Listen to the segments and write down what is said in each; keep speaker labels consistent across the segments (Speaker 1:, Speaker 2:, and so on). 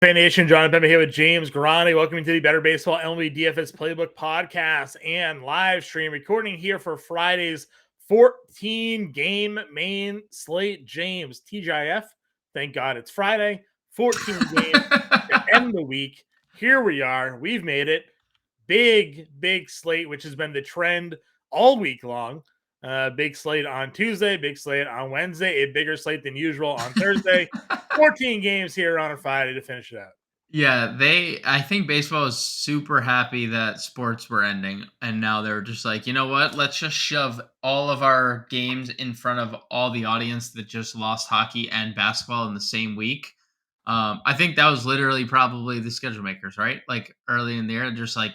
Speaker 1: Fan Nation, Jon Impemba here with James Grande. Welcome to the Better Baseball MLB DFS Playbook podcast and live stream recording here for Friday's 14-game main slate. James, TGIF, thank God it's Friday. 14 games to end the week. Here we are. We've made it. Big slate, which has been the trend all week long. Big slate on Tuesday, big slate on Wednesday, a bigger slate than usual on Thursday. 14 games here on a Friday to finish it out.
Speaker 2: Yeah, I think baseball is super happy that sports were ending. And now they're just like, you know what? Let's just shove all of our games in front of all the audience that just lost hockey and basketball in the same week. I think that was literally probably the schedule makers, right? Like early in the year, just like,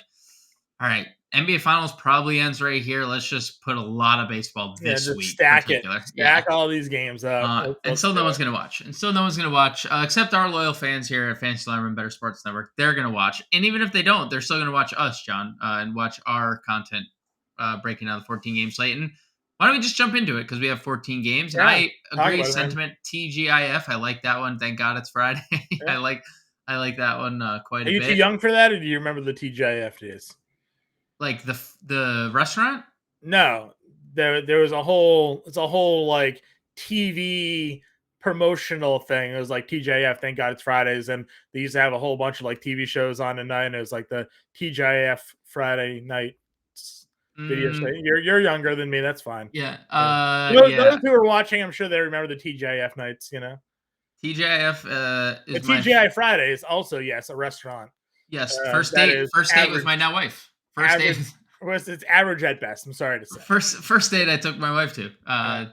Speaker 2: all right, NBA Finals probably ends right here. Let's just put a lot of baseball this
Speaker 1: just
Speaker 2: week.
Speaker 1: stack
Speaker 2: Particular.
Speaker 1: it. Stack all these games up.
Speaker 2: And still no one's going to watch. And still no one's going to watch, except our loyal fans here at Fantasy Alarm and Better Sports Network. They're going to watch. And even if they don't, they're still going to watch us, John, and watch our content breaking down the 14-game slate. And why don't we just jump into it? Because we have 14 games.
Speaker 1: Yeah,
Speaker 2: and I agree. Sentiment TGIF. I like that one. Thank God it's Friday. Yeah. I like that one quite a bit.
Speaker 1: Are you too young for that, or do you remember the TGIF days?
Speaker 2: Like the restaurant?
Speaker 1: No, there was a whole like TV promotional thing. It was like TGIF, thank God it's Fridays, and they used to have a whole bunch of like TV shows on at night. And it was like the TGIF Friday night video show. You're younger than me, that's fine.
Speaker 2: Yeah.
Speaker 1: Those who are watching, I'm sure they remember the TGIF nights. You know,
Speaker 2: TGIF is
Speaker 1: the TGI Fridays. Also, yes, a restaurant.
Speaker 2: Yes, first date with my now wife.
Speaker 1: It's average at best. I'm sorry to say.
Speaker 2: First date I took my wife to. Yeah.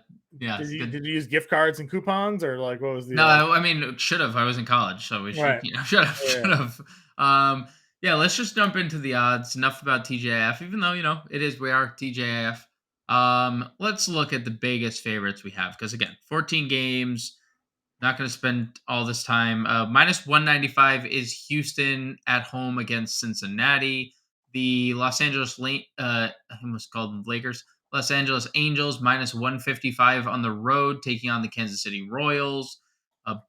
Speaker 1: Did you use gift cards and coupons, or like what was the?
Speaker 2: No, I mean should have. I was in college, so we should. Right. Should have. Yeah. Let's just jump into the odds. Enough about TGIF, even though we are TGIF. Let's look at the biggest favorites we have, because again, 14 games. Not going to spend all this time. Minus 195 is Houston at home against Cincinnati. The Los Angeles Lakers. Los Angeles Angels minus 155 on the road, taking on the Kansas City Royals.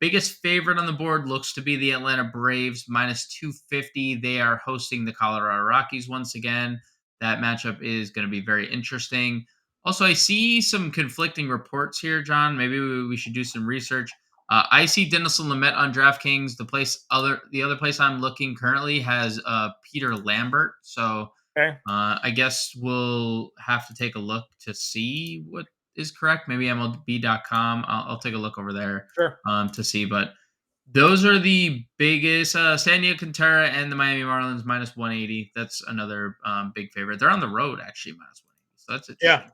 Speaker 2: Biggest favorite on the board looks to be the Atlanta Braves, minus 250. They are hosting the Colorado Rockies once again. That matchup is going to be very interesting. Also, I see some conflicting reports here, John. Maybe we should do some research. I see Dinelson Lamet on DraftKings. The other place I'm looking currently has Peter Lambert. So okay. I guess we'll have to take a look to see what is correct. Maybe MLB.com. I'll take a look over there to see. But those are the biggest. San Diego Quintana and the Miami Marlins minus 180. That's another big favorite. They're on the road actually minus 180. So that's interesting.
Speaker 1: Yeah.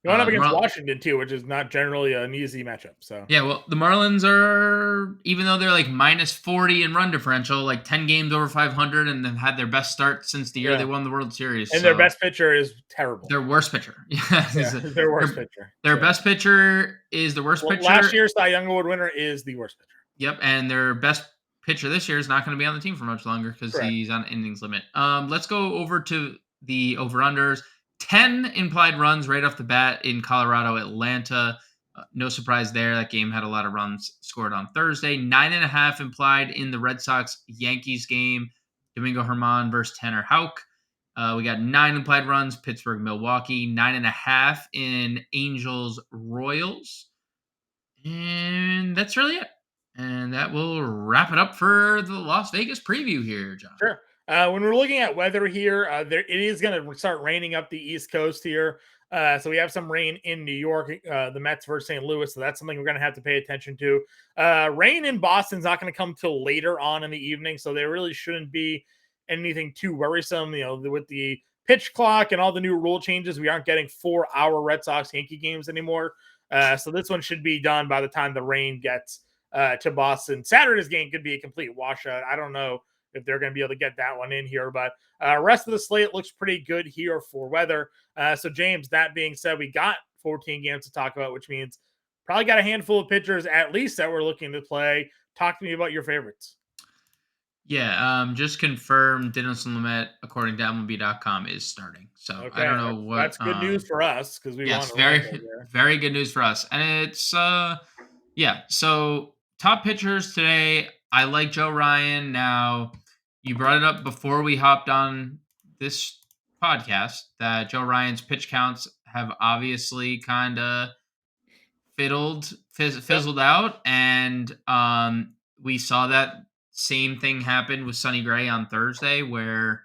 Speaker 1: You went up against Washington, too, which is not generally an easy matchup. So
Speaker 2: yeah, well, the Marlins are, even though they're like minus 40 in run differential, like 10 games over 500, and they've had their best start since the year they won the World Series.
Speaker 1: And their best pitcher is terrible.
Speaker 2: Their worst pitcher.
Speaker 1: Their worst pitcher.
Speaker 2: Their best pitcher is the worst pitcher.
Speaker 1: Last year's Cy Young Award winner is the worst pitcher.
Speaker 2: Yep, and their best pitcher this year is not going to be on the team for much longer because he's on innings limit. Let's go over to the over-unders. 10 implied runs right off the bat in Colorado, Atlanta. No surprise there. That game had a lot of runs scored on Thursday. 9.5 implied in the Red Sox-Yankees game. Domingo Germán versus Tanner Houck. We got 9 implied runs, Pittsburgh-Milwaukee. 9.5 in Angels-Royals. And that's really it. And that will wrap it up for the Las Vegas preview here, John.
Speaker 1: Sure. When we're looking at weather here, it is going to start raining up the East Coast here. So we have some rain in New York, the Mets versus St. Louis. So that's something we're going to have to pay attention to. Rain in Boston is not going to come till later on in the evening. So there really shouldn't be anything too worrisome. With the pitch clock and all the new rule changes, we aren't getting 4-hour Red Sox Yankee games anymore. So this one should be done by the time the rain gets to Boston. Saturday's game could be a complete washout. I don't know if they're going to be able to get that one in here. But rest of the slate looks pretty good here for weather. So, James, that being said, we got 14 games to talk about, which means probably got a handful of pitchers at least that we're looking to play. Talk to me about your favorites.
Speaker 2: Yeah, just confirmed Dinelson Lamet, according to MLB.com, is starting. So I don't know what.
Speaker 1: That's good news for us because we want to
Speaker 2: very good news for us. And it's, So top pitchers today, I like Joe Ryan. Now, you brought it up before we hopped on this podcast that Joe Ryan's pitch counts have obviously kind of
Speaker 1: Yep.
Speaker 2: fizzled out, and we saw that same thing happen with Sonny Gray on Thursday, where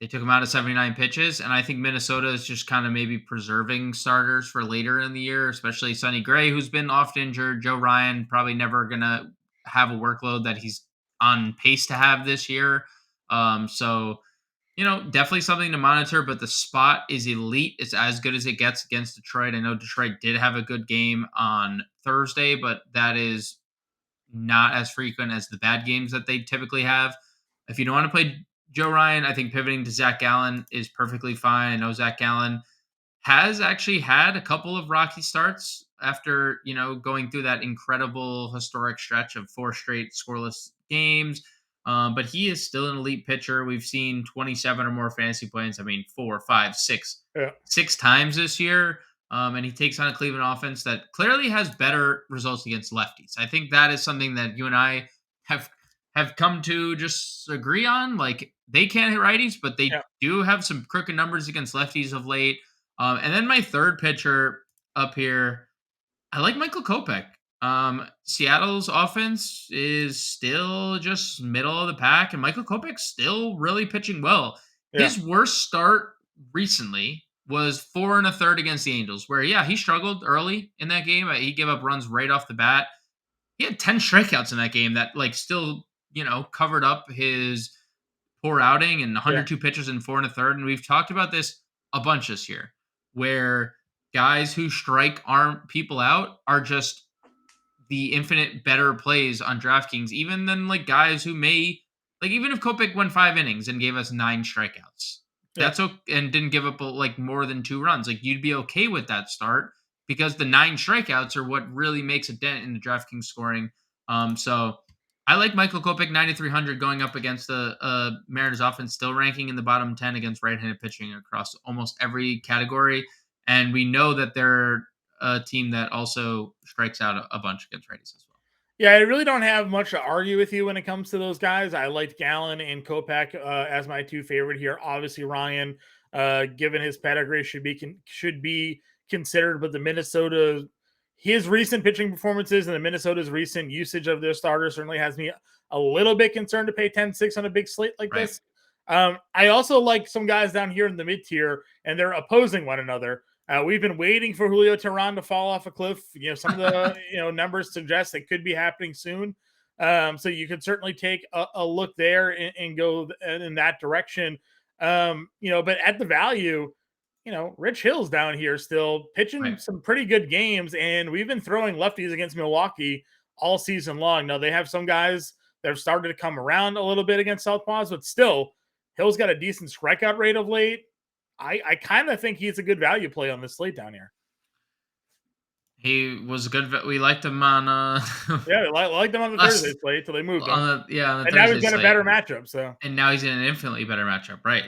Speaker 2: they took him out of 79 pitches, and I think Minnesota is just kind of maybe preserving starters for later in the year, especially Sonny Gray, who's been oft injured. Joe Ryan probably never gonna have a workload that he's on pace to have this year. So definitely something to monitor, but the spot is elite. It's as good as it gets against Detroit. I know Detroit did have a good game on Thursday, but that is not as frequent as the bad games that they typically have. If you don't want to play Joe Ryan, I think pivoting to Zach Gallen is perfectly fine. I know Zach Gallen has actually had a couple of rocky starts after, going through that incredible historic stretch of 4 straight scoreless games. But he is still an elite pitcher. We've seen 27 or more fantasy points. I mean, 4, 5, 6,
Speaker 1: Yeah.
Speaker 2: 6 times this year. And he takes on a Cleveland offense that clearly has better results against lefties. I think that is something that you and I have come to just agree on. Like, they can't hit righties, but they
Speaker 1: Yeah.
Speaker 2: do have some crooked numbers against lefties of late. And then my third pitcher up here, I like Michael Kopech. Seattle's offense is still just middle of the pack, and Michael Kopech's still really pitching well.
Speaker 1: Yeah.
Speaker 2: His worst start recently was 4 1/3 against the Angels, where he struggled early in that game. He gave up runs right off the bat. He had 10 strikeouts in that game that still covered up his poor outing, and
Speaker 1: Yeah.
Speaker 2: 102 pitches in 4 1/3. And we've talked about this a bunch this year, where guys who strike arm people out are just the infinite better plays on DraftKings, even than guys who may even if Kopech went 5 innings and gave us 9 strikeouts,
Speaker 1: Yeah.
Speaker 2: that's okay, and didn't give up more than 2 runs. You'd be okay with that start because the 9 strikeouts are what really makes a dent in the DraftKings scoring. So I like Michael Kopech 9,300 going up against the Mariners offense, still ranking in the bottom 10 against right-handed pitching across almost every category. And we know that they're a team that also strikes out a bunch against righties as well.
Speaker 1: Yeah, I really don't have much to argue with you when it comes to those guys. I liked Gallen and Kopech as my 2 favorite here. Obviously, Ryan, given his pedigree, should be considered. But his recent pitching performances and the Minnesota's recent usage of their starters certainly has me a little bit concerned to pay 10-6 on a big slate like
Speaker 2: Right.
Speaker 1: this. I also like some guys down here in the mid tier, and they're opposing one another. We've been waiting for Julio Teheran to fall off a cliff. Some of the numbers suggest it could be happening soon. So you could certainly take a look there and go in that direction. But at the value, Rich Hill's down here still pitching
Speaker 2: Right.
Speaker 1: some pretty good games, and we've been throwing lefties against Milwaukee all season long. Now they have some guys that have started to come around a little bit against Southpaws, but still, Hill's got a decent strikeout rate of late. I kind of think he's a good value play on this slate down here.
Speaker 2: He was good. We liked him on
Speaker 1: Yeah, I liked him on the Thursday slate till they moved him.
Speaker 2: on the
Speaker 1: And now
Speaker 2: Thursday
Speaker 1: he's got a
Speaker 2: slate.
Speaker 1: better matchup. So
Speaker 2: And now he's in an infinitely better matchup, right?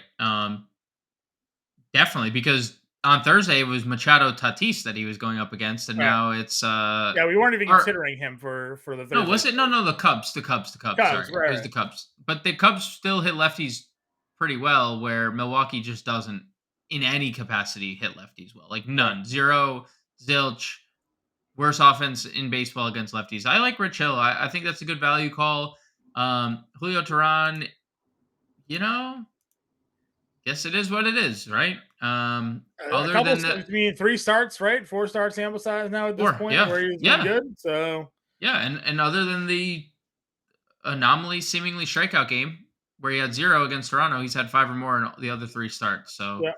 Speaker 2: Definitely, because on Thursday it was Machado Tatis that he was going up against, and
Speaker 1: right.
Speaker 2: now it's
Speaker 1: Yeah, we weren't even considering him for the Thursday.
Speaker 2: no, was it? No, the Cubs.
Speaker 1: Cubs,
Speaker 2: Sorry,
Speaker 1: right,
Speaker 2: it was the Cubs. But the Cubs still hit lefties pretty well, where Milwaukee just doesn't, in any capacity, hit lefties well. None, zero, zilch. Worst offense in baseball against lefties. I like Rich Hill. I think that's a good value call. Julio Teheran, guess it is what it is, right?
Speaker 1: A
Speaker 2: Other
Speaker 1: couple,
Speaker 2: than the
Speaker 1: 3 starts, right? 4-start sample size now at this
Speaker 2: 4,
Speaker 1: point,
Speaker 2: yeah,
Speaker 1: where he's been
Speaker 2: yeah,
Speaker 1: good. So
Speaker 2: yeah, and other than the anomaly seemingly strikeout game where he had 0 against Toronto, he's had 5 or more in the other 3 starts. So,
Speaker 1: yeah,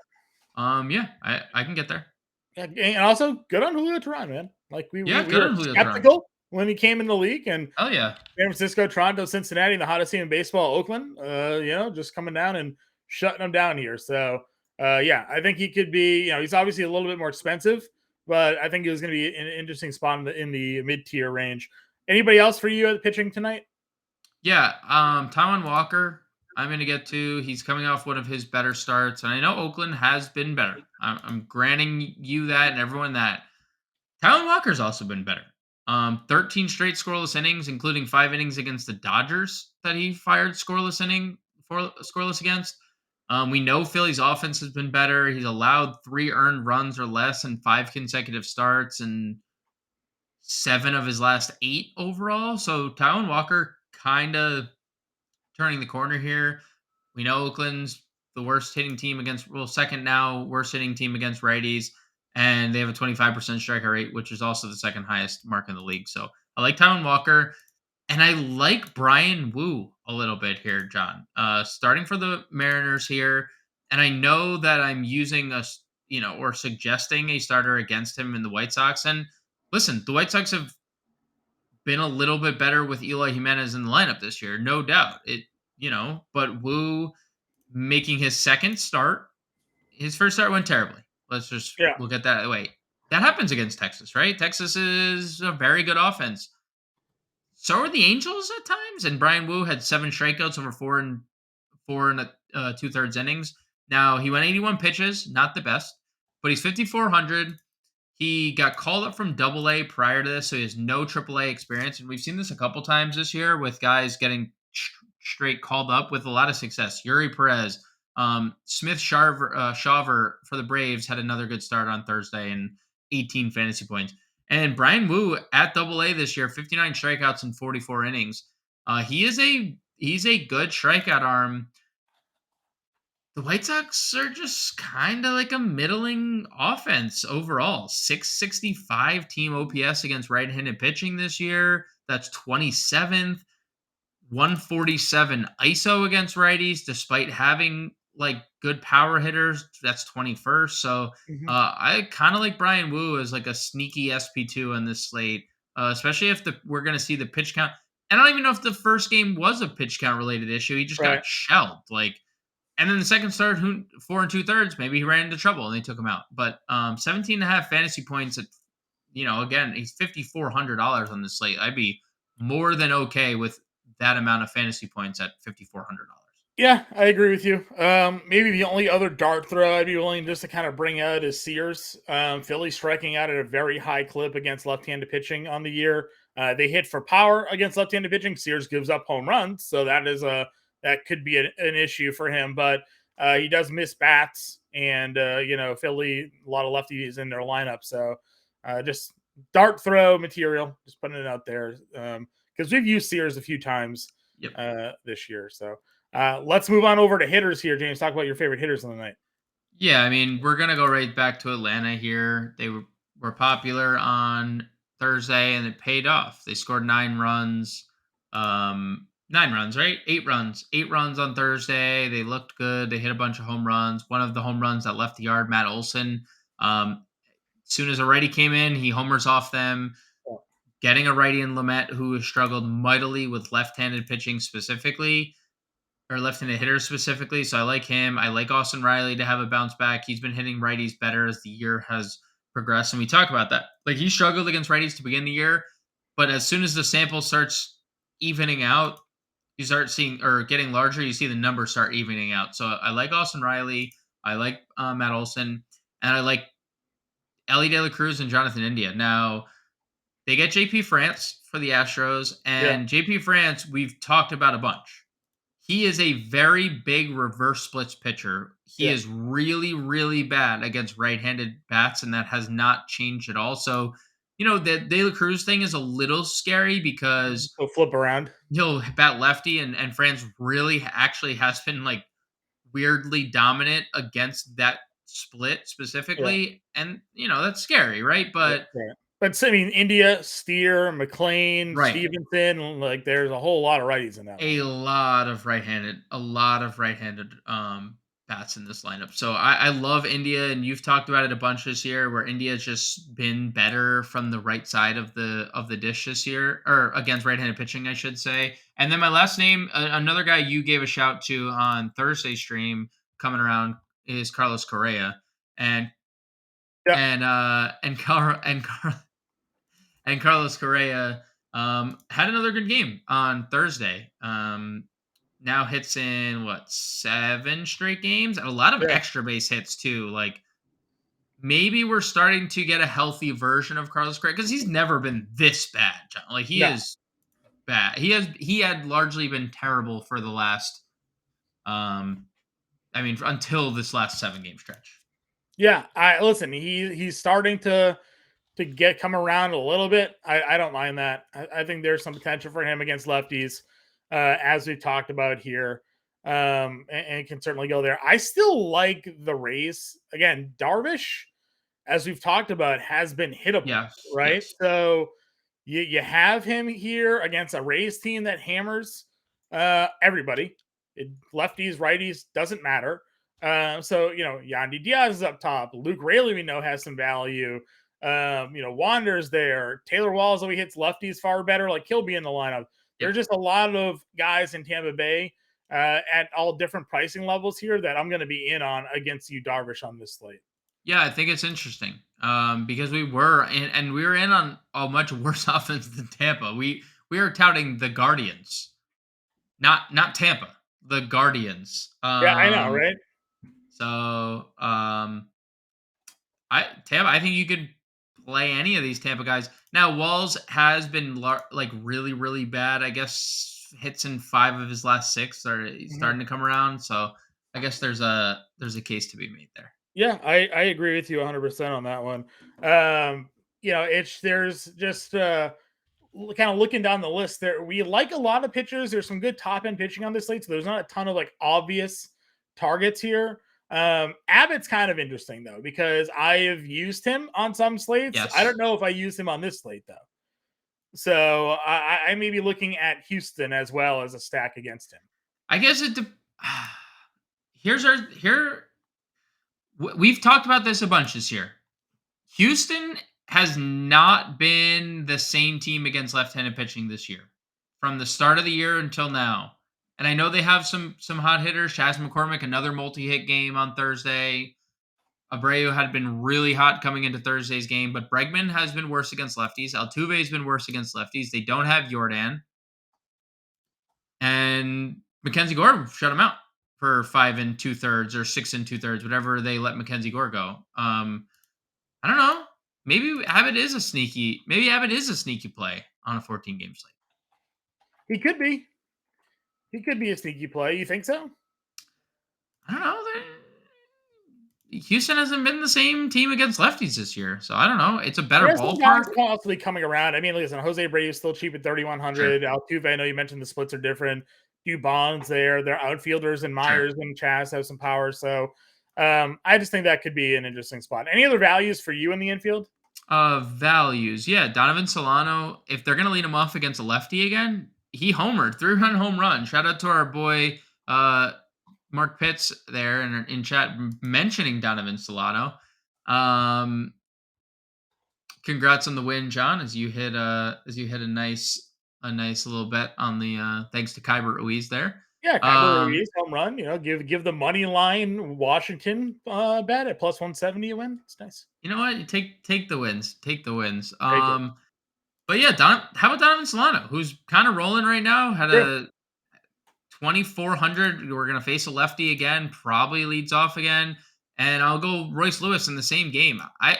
Speaker 2: yeah, I can get there.
Speaker 1: yeah, and also good on Julio Teheran, man.
Speaker 2: Yeah,
Speaker 1: We
Speaker 2: good
Speaker 1: were
Speaker 2: on Julio Teheran.
Speaker 1: skeptical when he came in the league, and
Speaker 2: Oh yeah,
Speaker 1: San Francisco, Toronto, Cincinnati, the hottest team in baseball, Oakland, just coming down and shutting them down here. So, yeah, I think he could be, he's obviously a little bit more expensive, but I think he was going to be an interesting spot in the mid-tier range. Anybody else for you at pitching tonight?
Speaker 2: yeah. Taijuan Walker, I'm going to get to. He's coming off one of his better starts, and I know Oakland has been better. I'm granting you that and everyone that. Taijuan Walker's also been better. 13 straight scoreless innings, including 5 innings against the Dodgers that he fired scoreless against. We know Philly's offense has been better. He's allowed 3 earned runs or less in 5 consecutive starts and 7 of his last 8 overall. So Taijuan Walker kind of turning the corner here. We know Oakland's the worst hitting team against, well, second now worst hitting team against righties, and they have a 25% strikeout rate, which is also the second highest mark in the league. So I like Taijuan Walker, and I like Brian Wu a little bit here, John. Starting for the Mariners here, and I know that I'm using or suggesting a starter against him in the White Sox. And listen, the White Sox have been a little bit better with Eloy Jimenez in the lineup this year, no doubt. But Wu making his second start, his first start went terribly. Let's just
Speaker 1: Yeah.
Speaker 2: look at that. Wait, that happens against Texas, right? Texas is a very good offense. So are the Angels at times, and Brian Wu had 7 strikeouts over 4 and 2/3 innings. Now he went 81 pitches, not the best, but he's 5,400. He got called up from Double A prior to this, so he has no Triple A experience, and we've seen this a couple times this year with guys getting straight called up with a lot of success. Yuri Perez, Smith Shaver for the Braves had another good start on Thursday and 18 fantasy points. And Brian Wu at Double A this year, 59 strikeouts in 44 innings. He's a good strikeout arm. The White Sox are just kind of like a middling offense overall. 665 team OPS against right-handed pitching this year. That's 27th. 147 ISO against righties, despite having like good power hitters. That's 21st. So
Speaker 1: Mhm.
Speaker 2: I kind of like Brian Wu as like a sneaky SP2 on this slate, especially if we're going to see the pitch count. I don't even know if the first game was a pitch count related issue. He just got
Speaker 1: Right.
Speaker 2: shelled. And then the second start, 4 and 2/3, maybe he ran into trouble and they took him out. But 17 and a half fantasy points at, again, he's $5,400 on this slate. I'd be more than okay with that amount of fantasy points at $5,400.
Speaker 1: Yeah, I agree with you. Maybe the only other dart throw I'd be willing just to kind of bring out is Sears. Philly striking out at a very high clip against left-handed pitching on the year. They hit for power against left-handed pitching. Sears gives up home runs, so that could be an issue for him. But he does miss bats, and Philly, a lot of lefties in their lineup. So just dart throw material, just putting it out there because we've used Sears a few times
Speaker 2: Yep.
Speaker 1: this year. So let's move on over to hitters here, James. Talk about your favorite hitters on the night.
Speaker 2: Yeah, I mean, we're gonna go right back to Atlanta here. They were popular on Thursday, and it paid off. They scored 9 runs. 9 runs, right? 8 runs. 8 runs on Thursday. They looked good. They hit a bunch of home runs. One of the home runs that left the yard, Matt Olson. As soon as a righty came in, he homers off them. Getting a righty in Lamet, who has struggled mightily with left-handed pitching specifically, or left-handed hitters specifically. So I like him. I like Austin Riley to have a bounce back. He's been hitting righties better as the year has progressed. And we talk about that. Like, he struggled against righties to begin the year, but as soon as the sample starts evening out, you start seeing, or getting larger, you see the numbers start evening out. So I like Austin Riley. I like Matt Olson. And I like Ellie De La Cruz and Jonathan India. Now, they get JP France for the Astros,
Speaker 1: Yeah.
Speaker 2: and JP France, we've talked about a bunch. He is a very big reverse splits pitcher. He
Speaker 1: Yeah.
Speaker 2: is really, really bad against right-handed bats, and that has not changed at all. So, the De La Cruz thing is a little scary because
Speaker 1: So flip around.
Speaker 2: he'll bat lefty, and France really actually has been like weirdly dominant against that split
Speaker 1: Yeah.
Speaker 2: specifically. And, that's scary, right?
Speaker 1: Yeah.
Speaker 2: But
Speaker 1: Right. But I mean, India, Steer, McLean,
Speaker 2: right.
Speaker 1: Stevenson, like there's a whole lot of righties in that
Speaker 2: A
Speaker 1: lineup.
Speaker 2: lot of right-handed bats in this lineup. So I love India, and you've talked about it a bunch this year, where India's just been better from the right side of the dish this year, or against right-handed pitching, I should say. And then my last name, another guy you gave a shout to on Thursday stream coming around, is Carlos Correa, and
Speaker 1: Yeah.
Speaker 2: and Carlos Correa had another good game on Thursday. Now hits in what, 7 straight games, and a lot of
Speaker 1: Yeah.
Speaker 2: extra base hits too. Like, maybe we're starting to get a healthy version of Carlos Correa because he's never been this bad, John. Like he
Speaker 1: No.
Speaker 2: is bad. He had largely been terrible for the last until this last 7-game stretch.
Speaker 1: Yeah, I listen. He's starting to come around a little bit. I don't mind that. I think there's some potential for him against lefties, as we've talked about here, and can certainly go there. I still like the Rays again. Darvish, as we've talked about, has been hittable,
Speaker 2: Yes,
Speaker 1: right?
Speaker 2: yes.
Speaker 1: So you have him here against a Rays team that hammers everybody. Lefties, righties, doesn't matter. So, Yandy Diaz is up top. Luke Raley, we know, has some value. Wander's there. Taylor Walls, though he hits lefties far better, like he'll be in the lineup. There's just a lot of guys in Tampa Bay at all different pricing levels here that I'm going to be in on against you, Darvish, on this slate.
Speaker 2: Yeah, I think it's interesting because we were in on a much worse offense than Tampa. We are touting the Guardians, not Tampa, the Guardians.
Speaker 1: Yeah, I know, right?
Speaker 2: So I think you could play any of these Tampa guys. Now Walls has been really really bad. I guess hits in 5 of his last 6 are starting to come around. So I guess there's a case to be made there.
Speaker 1: Yeah, I agree with you 100% on that one. There's just kind of looking down the list there. We like a lot of pitchers. There's some good top end pitching on this slate, so there's not a ton of like obvious targets here. Abbott's kind of interesting though because I have used him on some slates.
Speaker 2: Yes.
Speaker 1: I don't know if I use him on this slate though. So I may be looking at Houston as well as a stack against him.
Speaker 2: I guess we've talked about this a bunch this year. Houston has not been the same team against left-handed pitching this year from the start of the year until now. And I know they have some hot hitters. Chas McCormick, another multi-hit game on Thursday. Abreu had been really hot coming into Thursday's game, but Bregman has been worse against lefties. Altuve has been worse against lefties. They don't have Jordan. And Mackenzie Gore shut him out for 5 2/3 or 6 2/3, whatever they let Mackenzie Gore go. I don't know. Maybe Abbott is a sneaky play on a 14-game slate.
Speaker 1: He could be. He could be a sneaky play. You think so?
Speaker 2: I don't know. Houston hasn't been the same team against lefties this year, so I don't know. It's a better ballpark.
Speaker 1: Constantly coming around. I mean, listen, Jose Abreu is still cheap at 3,100. Sure. Altuve, I know you mentioned the splits are different. Dubon's there. Their outfielders and Myers and Chas have some power. So I just think that could be an interesting spot. Any other values for you in the infield?
Speaker 2: Values. Yeah, Donovan Solano, if they're going to lead him off against a lefty again, he homered, 3-run home run. Shout out to our boy Mark Pitts there in chat mentioning Donovan Solano. Congrats on the win, John, as you hit a nice little bet on the thanks to Kyber Ruiz there.
Speaker 1: Yeah, Kyber Ruiz home run. Give the money line Washington bet at plus 170 a win. It's nice.
Speaker 2: You know what? Take the wins. Take the wins. But yeah, how about Donovan Solano, who's kind of rolling right now? Had a 2,400. We're gonna face a lefty again. Probably leads off again, and I'll go Royce Lewis in the same game. I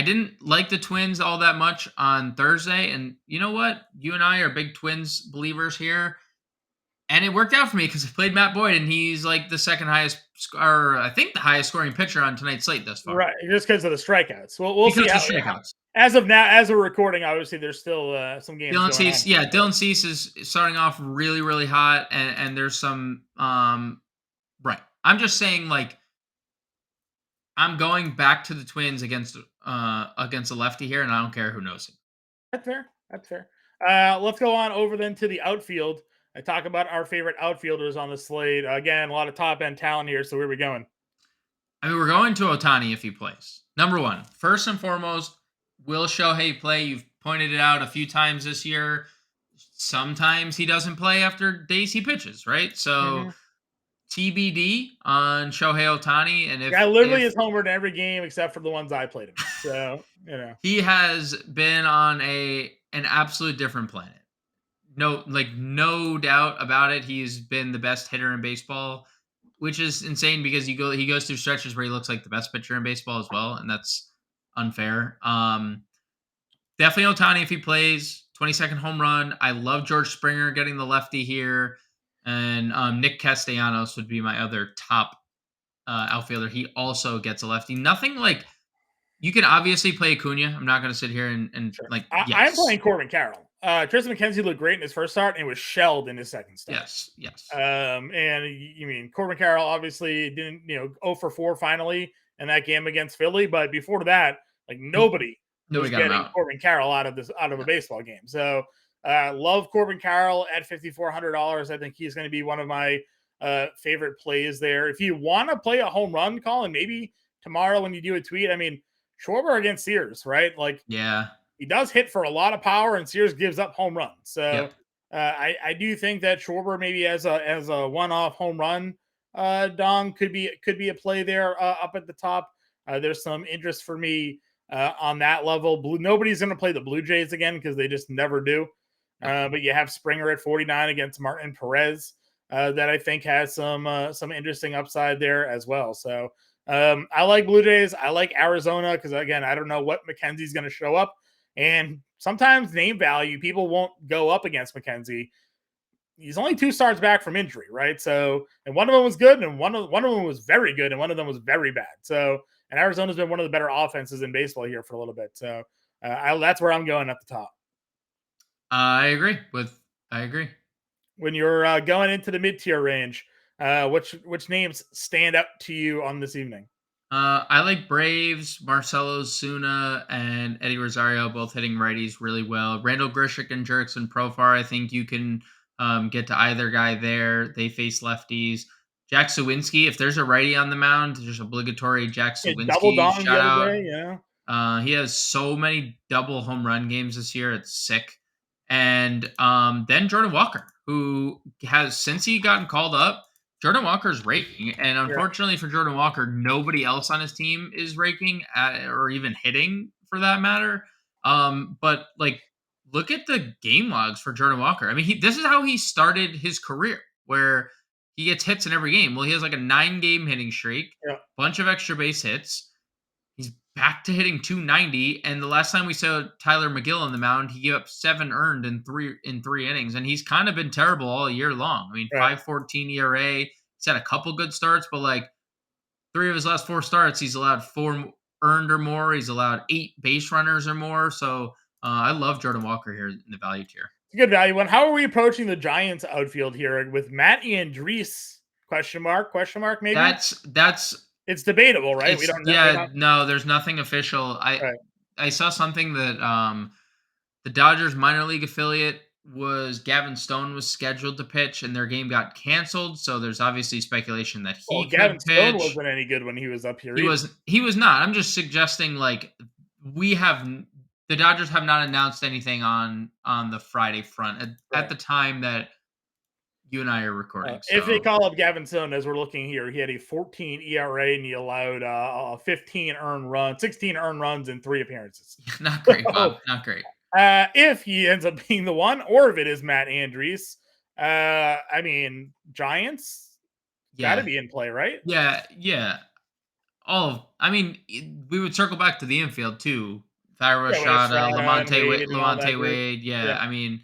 Speaker 2: didn't like the Twins all that much on Thursday, and you know what? You and I are big Twins believers here, and it worked out for me because I played Matt Boyd, and he's like the second highest, or I think the highest scoring pitcher on tonight's slate thus far.
Speaker 1: Right, just because of the strikeouts. We'll see how strikeouts. As of now, as we're recording, obviously there's still some games.
Speaker 2: Dylan Cease is starting off really, really hot, and there's some right. I'm just saying, like, I'm going back to the Twins against a lefty here, and I don't care who knows him.
Speaker 1: That's fair. Let's go on over then to the outfield. I talk about our favorite outfielders on the slate. Again, a lot of top end talent here. So where are we going?
Speaker 2: I mean, we're going to Ohtani if he plays. Number one, first and foremost, will Shohei play? You've pointed it out a few times this year. Sometimes he doesn't play after days he pitches, right? So TBD on Shohei Ohtani. And if
Speaker 1: is homered in every game except for the ones I played him. So,
Speaker 2: he has been on an absolute different planet. No doubt about it. He's been the best hitter in baseball which is insane because he goes through stretches where he looks like the best pitcher in baseball as well, and that's unfair. Definitely Ohtani if he plays. 22nd home run. I love George Springer getting the lefty here, and Nick Castellanos would be my other top outfielder. He also gets a lefty. Nothing like you can obviously play Acuna. I'm not going to sit here and
Speaker 1: Sure.
Speaker 2: like
Speaker 1: I'm
Speaker 2: yes,
Speaker 1: playing Corbin Carroll. Tristan McKenzie looked great in his first start and was shelled in his second start.
Speaker 2: yes.
Speaker 1: And you mean Corbin Carroll obviously didn't, 0 for 4 finally in that game against Philly, but before that, like nobody was
Speaker 2: Got him
Speaker 1: getting
Speaker 2: out.
Speaker 1: Corbin Carroll out of a baseball game. So love Corbin Carroll at $5,400. I think he's going to be one of my favorite plays there. If you want to play a home run, Colin, maybe tomorrow when you do a tweet, I mean, Schwarber against Sears, right? Like,
Speaker 2: Yeah.
Speaker 1: he does hit for a lot of power, and Sears gives up home runs. So
Speaker 2: Yep.
Speaker 1: I do think that Schwarber maybe as a one-off home run dong could be a play there up at the top. There's some interest for me on that level. Nobody's going to play the Blue Jays again because they just never do. But you have Springer at 49 against Martin Perez that I think has some interesting upside there as well. So I like Blue Jays. I like Arizona because, again, I don't know what McKenzie's going to show up. And sometimes name value, people won't go up against McKenzie. He's only 2 starts back from injury, right? So, and one of them was good, and one of them was very good, and one of them was very bad. So, and Arizona's been one of the better offenses in baseball here for a little bit. So, that's where I'm going at the top.
Speaker 2: I agree.
Speaker 1: When you're going into the mid-tier range, which names stand out to you on this evening?
Speaker 2: I like Braves, Marcelo Zuna, and Eddie Rosario both hitting righties really well. Randall Grichuk and Jurickson Profar, I think you can get to either guy there. They face lefties. Jack Sawinski, if there's a righty on the mound, there's obligatory Jack
Speaker 1: Double
Speaker 2: Sawinski
Speaker 1: dong the
Speaker 2: shout
Speaker 1: other
Speaker 2: out.
Speaker 1: day, yeah.
Speaker 2: He has so many double home run games this year. It's sick. And then Jordan Walker, who has, since he gotten called up, Jordan Walker's raking. And unfortunately for Jordan Walker, nobody else on his team is raking or even hitting for that matter. But like, look at the game logs for Jordan Walker. I mean, this is how he started his career, where he gets hits in every game. Well, he has like a 9-game hitting streak, bunch of extra base hits. He's back to hitting 290, and the last time we saw Tyler McGill on the mound, he gave up 7 earned in three innings, and he's kind of been terrible all year long. I mean, 5.14 ERA. He's had a couple good starts, but like 3 of his last 4 starts, he's allowed 4 earned or more. He's allowed 8 base runners or more. So I love Jordan Walker here in the value tier.
Speaker 1: It's a good value one. How are we approaching the Giants outfield here with Matt Andriese? Question mark? Maybe
Speaker 2: that's.
Speaker 1: It's debatable, right? We don't know.
Speaker 2: No, there's nothing official. I saw something that the Dodgers minor league affiliate Gavin Stone was scheduled to pitch, and their game got canceled. So there's obviously speculation that he could
Speaker 1: Gavin
Speaker 2: pitch.
Speaker 1: Stone wasn't any good when he was up here.
Speaker 2: He was not. I'm just suggesting like the Dodgers have not announced anything on the Friday front at the time that you and I are recording.
Speaker 1: If they call up Gavin Stone, as we're looking here, he had a 14 ERA and he allowed 16 earned runs in 3 appearances.
Speaker 2: Not great, Bob. Not great.
Speaker 1: If he ends up being the one, or if it is Matt Andriese, I mean, Giants got to be in play, right?
Speaker 2: Yeah. We would circle back to the infield too. Thairo Estrada, Lamonte Wade. Yeah, I mean,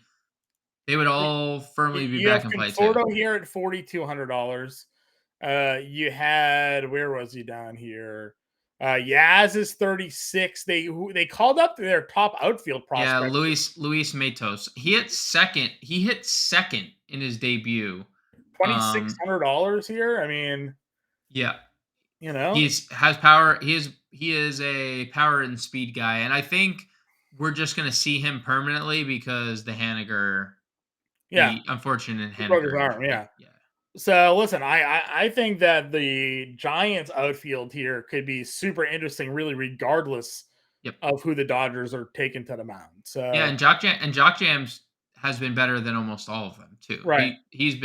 Speaker 2: they would all firmly be back in play too.
Speaker 1: Conforto here at $4,200. You had, where was he down here? Yaz is 36. They called up their top outfield prospect.
Speaker 2: Yeah, Luis Matos. He hit second in his debut.
Speaker 1: $2,600 here. I mean,
Speaker 2: yeah,
Speaker 1: he
Speaker 2: has power. He is a power and speed guy, and I think we're just gonna see him permanently because the Haniger. The unfortunate Haniger
Speaker 1: broke his arm. Yeah. So listen, I think that the Giants outfield here could be super interesting, really, regardless of who the Dodgers are taking to the mound. So
Speaker 2: and Jock Jams has been better than almost all of them too.
Speaker 1: Right.
Speaker 2: He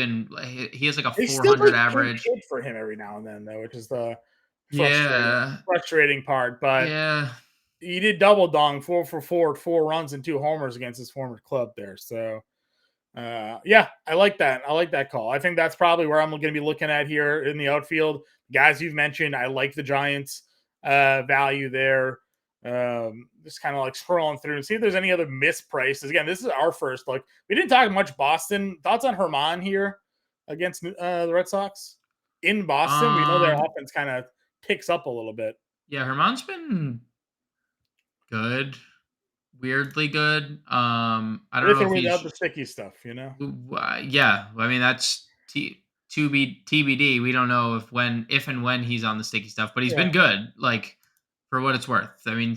Speaker 2: has like a 400 average
Speaker 1: for him every now and then though, which is the frustrating part. But he did double dong 4 for 4, 4 runs and 2 homers against his former club there. So Yeah, I like that. I like that call. I think that's probably where I'm going to be looking at here in the outfield. Guys you've mentioned, I like the Giants value there. Just kind of like scrolling through and see if there's any other misprices. Again, this is our first look. We didn't talk much Boston. Thoughts on Herman here against the Red Sox in Boston? We know their offense kind of ticks up a little bit.
Speaker 2: Yeah, Herman's been good, weirdly good. I don't
Speaker 1: With
Speaker 2: know
Speaker 1: or
Speaker 2: if
Speaker 1: without
Speaker 2: he's
Speaker 1: the sticky stuff, you know?
Speaker 2: yeah. I mean, that's to be TBD. We don't know if and when he's on the sticky stuff, but he's
Speaker 1: Yeah.
Speaker 2: been good. Like for what it's worth. I mean,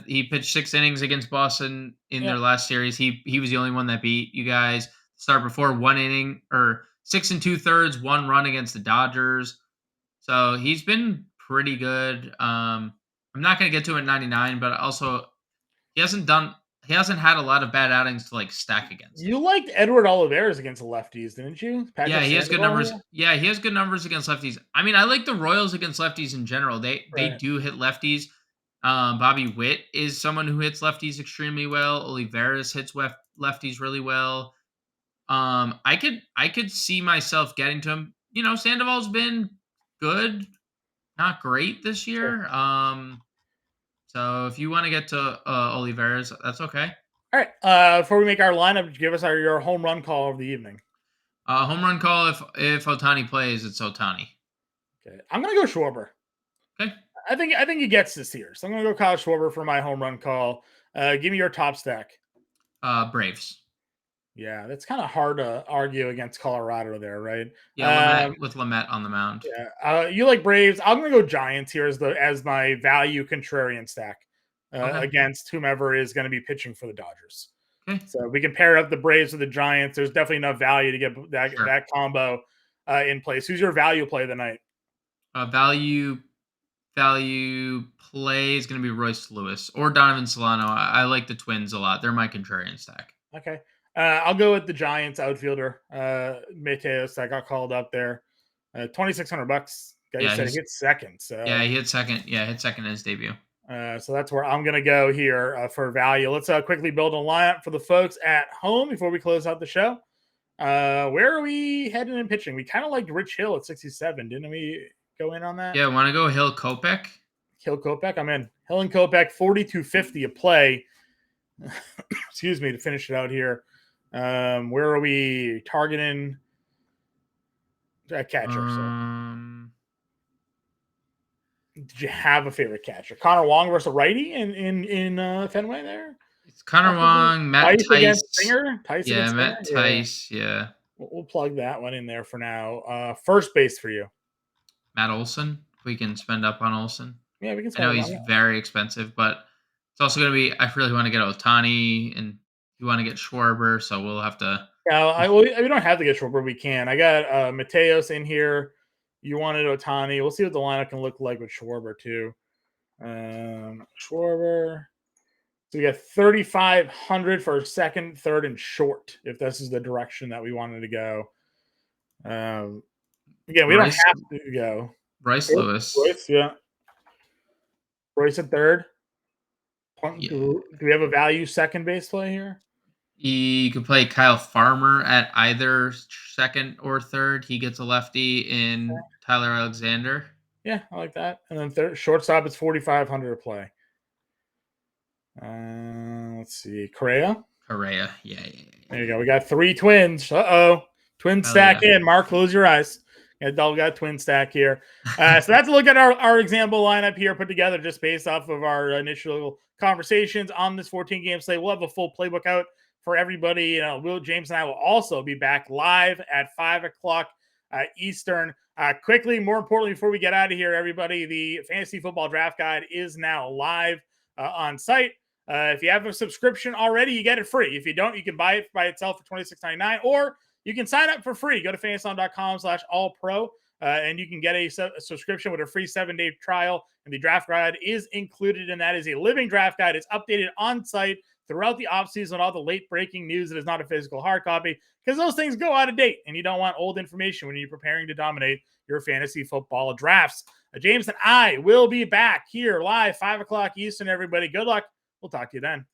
Speaker 2: he pitched 6 innings against Boston in
Speaker 1: Yeah.
Speaker 2: their last series. He was the only one that beat you guys. Start before 1 inning or 6 2/3, 1 run against the Dodgers. So he's been pretty good. I'm not going to get to him at 99, but also he hasn't had a lot of bad outings to like stack against.
Speaker 1: You liked Edward Olivares against the lefties, didn't you?
Speaker 2: Yeah,
Speaker 1: Patrick
Speaker 2: he has good
Speaker 1: Sandoval
Speaker 2: numbers.
Speaker 1: here?
Speaker 2: Yeah, he has good numbers against lefties. I mean, I like the Royals against lefties in general. They
Speaker 1: Right.
Speaker 2: do hit lefties. Bobby Witt is someone who hits lefties extremely well. Olivares hits lefties really well. I could see myself getting to him. You know, Sandoval's been good, not great this
Speaker 1: Sure.
Speaker 2: year. So if you want to get to Olivares, that's okay.
Speaker 1: All right. Before we make our lineup, give us your home run call of the evening.
Speaker 2: Home run call if Ohtani plays, it's Ohtani.
Speaker 1: Okay. I'm gonna go Schwarber.
Speaker 2: Okay.
Speaker 1: I think he gets this here. So I'm gonna go Kyle Schwarber for my home run call. Give me your top stack.
Speaker 2: Braves.
Speaker 1: Yeah, that's kind of hard to argue against Colorado there, right?
Speaker 2: Yeah, with Lamet on the mound.
Speaker 1: Yeah. You like Braves. I'm gonna go Giants here as my value contrarian stack
Speaker 2: Okay.
Speaker 1: against whomever is going to be pitching for the Dodgers.
Speaker 2: Okay.
Speaker 1: So we can pair up the Braves with the Giants. There's definitely enough value to get that combo in place. Who's your value play of the night?
Speaker 2: Value play is going to be Royce Lewis or Donovan Solano. I like the Twins a lot. They're my contrarian stack.
Speaker 1: Okay. I'll go with the Giants outfielder, Mateos, that got called up there. $2,600. Guy said he hit second. So
Speaker 2: yeah, he hit second. Yeah, hit second in his debut.
Speaker 1: So that's where I'm going to go here for value. Let's quickly build a lineup for the folks at home before we close out the show. Where are we heading in pitching? We kind of liked Rich Hill at 67. Didn't we go in on that?
Speaker 2: Yeah, want to go Hill Kopech?
Speaker 1: Hill Kopech, I'm in. Hill and Kopech, 42.50 a play. Excuse me, to finish it out here. Where are we targeting? Catcher. Did you have a favorite catcher? Connor Wong versus a righty in Fenway there?
Speaker 2: It's Connor Wong, Matt
Speaker 1: Tice
Speaker 2: Tice.
Speaker 1: against Singer?
Speaker 2: Yeah, Matt Tice. Yeah.
Speaker 1: We'll plug that one in there for now. First base for you.
Speaker 2: Matt Olson. We can spend up on Olson.
Speaker 1: Yeah, we can
Speaker 2: I know he's very expensive, but it's also going to be, I really want to get Ohtani and you want to get Schwarber, so we'll have to.
Speaker 1: Yeah, we don't have to get Schwarber. We can. I got Mateos in here. You wanted Ohtani. We'll see what the lineup can look like with Schwarber, too. Schwarber. So we got 3,500 for second, third, and short, if this is the direction that we wanted to go. Again, we don't have to go.
Speaker 2: Bryce Lewis.
Speaker 1: Yeah. Bryce at third. Yeah. Do we have a value second base play here?
Speaker 2: You could play Kyle Farmer at either second or third. He gets a lefty in Tyler Alexander.
Speaker 1: Yeah, I like that. And then third, shortstop is 4,500 a play. Let's see. Correa.
Speaker 2: Yeah.
Speaker 1: There you go. We got 3 twins. Twin stack in. Mark, close your eyes. We got twin stack here. So that's a look at our example lineup here put together just based off of our initial conversations on this 14-game slate. We'll have a full playbook out for everybody. Will James and I will also be back live at 5 o'clock Eastern. Quickly, more importantly, before we get out of here, everybody, the Fantasy Football Draft Guide is now live on site. If you have a subscription already, you get it free. If you don't, you can buy it by itself for $26.99, or you can sign up for free. Go to fantasy.com/allpro, and you can get a subscription with a free 7-day trial. And the draft guide is included, and that is a living draft guide. It's updated on site throughout the offseason, all the late breaking news that is not a physical hard copy, because those things go out of date, and you don't want old information when you're preparing to dominate your fantasy football drafts. James and I will be back here live 5 o'clock Eastern. Everybody, good luck. We'll talk to you then.